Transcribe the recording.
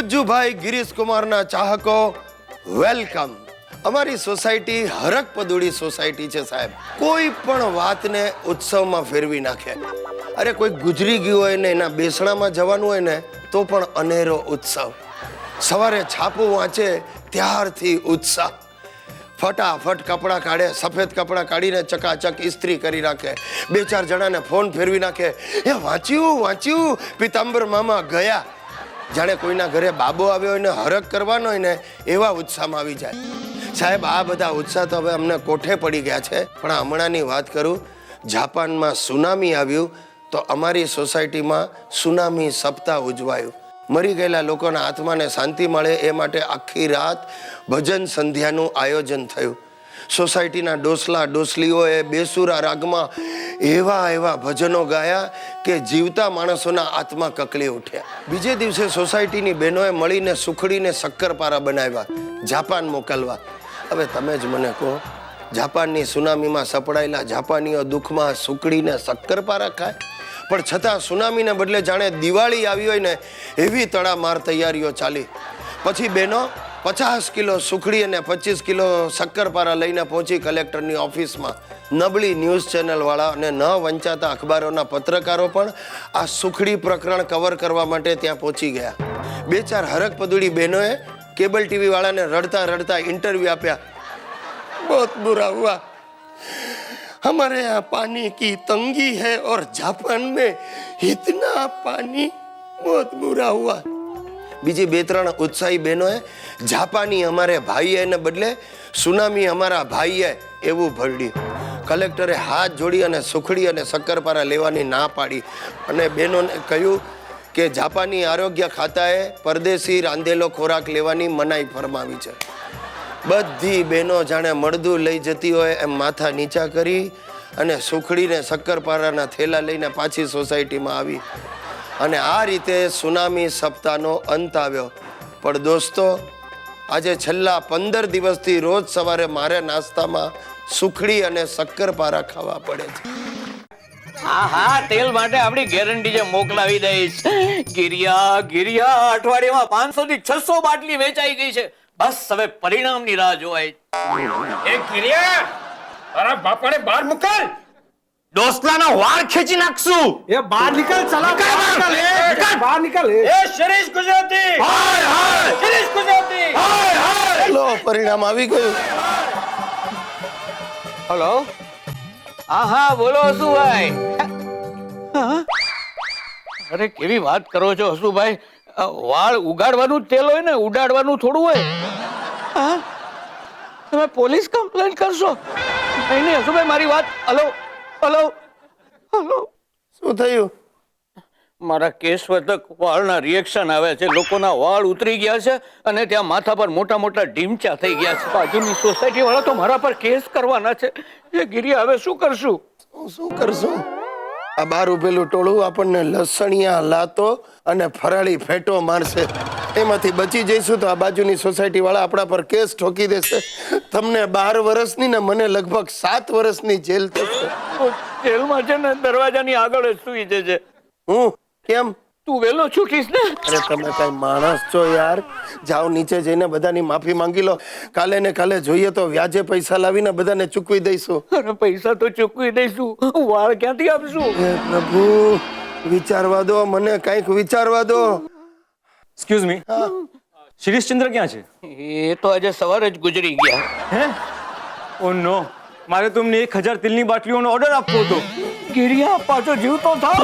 ગુજ્જુભાઈ ગિરીશ કુમારના ચાહકો વેલકમ. અમારી society હરક પદુડી society છે સાહેબ. કોઈ પણ વાતને ઉત્સવમાં ફેરવી નાખે. અરે કોઈ ગુજરી ગયું હોય ને એના બેસણામાં જવાનું હોય ને તો પણ અનેરો ઉત્સવ. સવારે છાપું વાંચે ત્યારથી ઉત્સાહ. ફટાફટ કપડાં કાઢે, સફેદ કપડાં કાઢીને ચકાચક ઇસ્ત્રી કરી નાખે. બે ચાર જણાને ફોન ફેરવી નાખે, એ વાંચ્યું પિતાંબર મામા ગયા. જાણે કોઈના ઘરે બાબો આવ્યો હોય ને હરક કરવાનો હોય ને એવા ઉત્સાહમાં આવી જાય. સાહેબ આ બધા ઉત્સાહ તો હવે અમને કોઠે પડી ગયા છે. પણ હમણાંની વાત કરું, જાપાનમાં સુનામી આવ્યું તો અમારી સોસાયટીમાં સુનામી સપ્તાહ ઉજવાયું. મરી ગયેલા લોકોના આત્માને શાંતિ મળે એ માટે આખી રાત ભજન સંધ્યાનું આયોજન થયું. સોસાયટીના ડોસલા ડોસલીઓએ બેસુરા રાગમાં એવા ભજનો ગાયા કે જીવતા માણસોના આત્મા કકળી ઉઠ્યા. બીજે દિવસે સોસાયટીની બહેનોએ મળીને સુખડીને શક્કરપારા બનાવ્યા, જાપાન મોકલવા. હવે તમે જ મને કહો, જાપાનની સુનામીમાં સપડાયેલા જાપાનીઓ દુઃખમાં સુખડીને શક્કરપારા ખાય? પણ છતાં સુનામીને બદલે જાણે દિવાળી આવી હોય ને એવી તડામાર તૈયારીઓ ચાલી. પછી બહેનો 50 કિલો સુખડી અને 25 કિલો શક્કરપારા લઈને પહોંચી કલેક્ટરની ઓફિસમાં. નબળી ન્યૂઝ ચેનલવાળા અને ન વંચાતા અખબારોના પત્રકારો પણ આ સુખડી પ્રકરણ કવર કરવા માટે ત્યાં પહોંચી ગયા. બે ચાર હરક પદુડી બહેનોએ કેબલ ટીવી વાળાને રડતા રડતા ઇન્ટરવ્યુ આપ્યા. બહુત બુરા હુઆ, हमारे यहाँ पानी की तंगी है और जापान में इतना पानी बहुत बुरा हुआ. બીજી બે ત્રણ ઉત્સાહી બહેનોએ જાપાની અમારે ભાઈ ને બદલે સુનામી અમારા ભાઈએ એવું ભરડ્યું. કલેક્ટરે હાથ જોડી અને સુખડી અને શક્કરપારા લેવાની ના પાડી અને બહેનોને કહ્યું કે જાપાની આરોગ્ય ખાતાએ પરદેશી રાંધેલો ખોરાક લેવાની મનાઈ ફરમાવી છે. બધી બહેનો જાણે મળદું લઈ જતી હોય એમ માથા નીચા કરી અને સુખડીને શક્કરપારાના થેલા લઈને પાછી સોસાયટીમાં આવી. અને આ રીતે સુનામી સપ્તાહનો અંત આવ્યો. પણ દોસ્તો, આજે છેલ્લા 15 દિવસથી રોજ સવારે મારે નાસ્તામાં સુખડી અને શક્કરપારા ખાવા પડે છે. હા, તેલ માટે આપણી ગેરંટી છે, મોકલાવી દઈશ. ગિરિયા અઠવાડિયામાં 500 થી 600 બાટલી વેચાઈ ગઈ છે. બસ હવે પરિણામની રાહ જોવાય. એ ગિરિયા, તારા બાપાને બહાર મોકલ, ડોસલાના વાળ ખેંચી નાખશું. એ બહાર નીકળ, ચલા બહાર નીકળ. એ શરીશ ગુજરાતી, હાય હાય, શરીશ ગુજરાતી, હાય હાય. લો, પરિણામ આવી ગયું. હલો, હા બોલો હસુભાઈ. અરે કેવી વાત કરો છો હસુભાઈ? વાળ ઉગાડવાનું તેલ હોય ને, ઉડાડવાનું થોડું હોય. હા, તમે પોલીસ કમ્પ્લેન કરશો? નહીં હસુભાઈ, મારી વાત. હલો, શું થયું? મારા કેસ વધક વાળના રિએક્શન આવે છે. લોકોના વાળ ઉતરી ગયા છે અને ત્યાં માથા પર મોટા મોટા ઢીમચા થઈ ગયા છે. બાજુની સોસાયટી વાળા તો મારા પર કેસ કરવાના છે. એ ગિરિયા, હવે શું કરશું? શું કરશું? આ બહાર ઉભેલું ટોળું આપણને લસણિયા લાતો અને ફરાળી ફેટો મારશે. એમાંથી બચી જઈશું તો આ બાજુની સોસાયટી વાળા આપણા પર કેસ ઠોકી દેશે. તમને 12 વર્ષની ને મને લગભગ 7 વર્ષની જેલ થશે. જેલમાં છે ને દરવાજાની આગળ જ સુઈ જજે. હું કેમ? તું વેલો છૂટીશ ને? અરે તમે કઈ માણસ છો યાર? જાઓ નીચે જઈને બધાની માફી માંગી લો. કાલે ને કાલે જોઈએ તો વ્યાજે પૈસા લાવીને બધાને ચૂકવી દઈશું. અરે પૈસા તો ચૂકવી દઈશું, વાળ ક્યાંથી આપશું? હે પ્રભુ, વિચારવા દો મને, કઈક વિચારવા દો. એક્સક્યુઝ મી, શિરીષચંદ્ર ક્યાં છે? એ તો આજે સવારે જ ગુજરી ગયા. હે? ઓ નો, મારે તમને 1000 તેલની બાટલીઓનો ઓર્ડર આપવો હતો. ગિરિયા, પાછો જીવતો થાવ.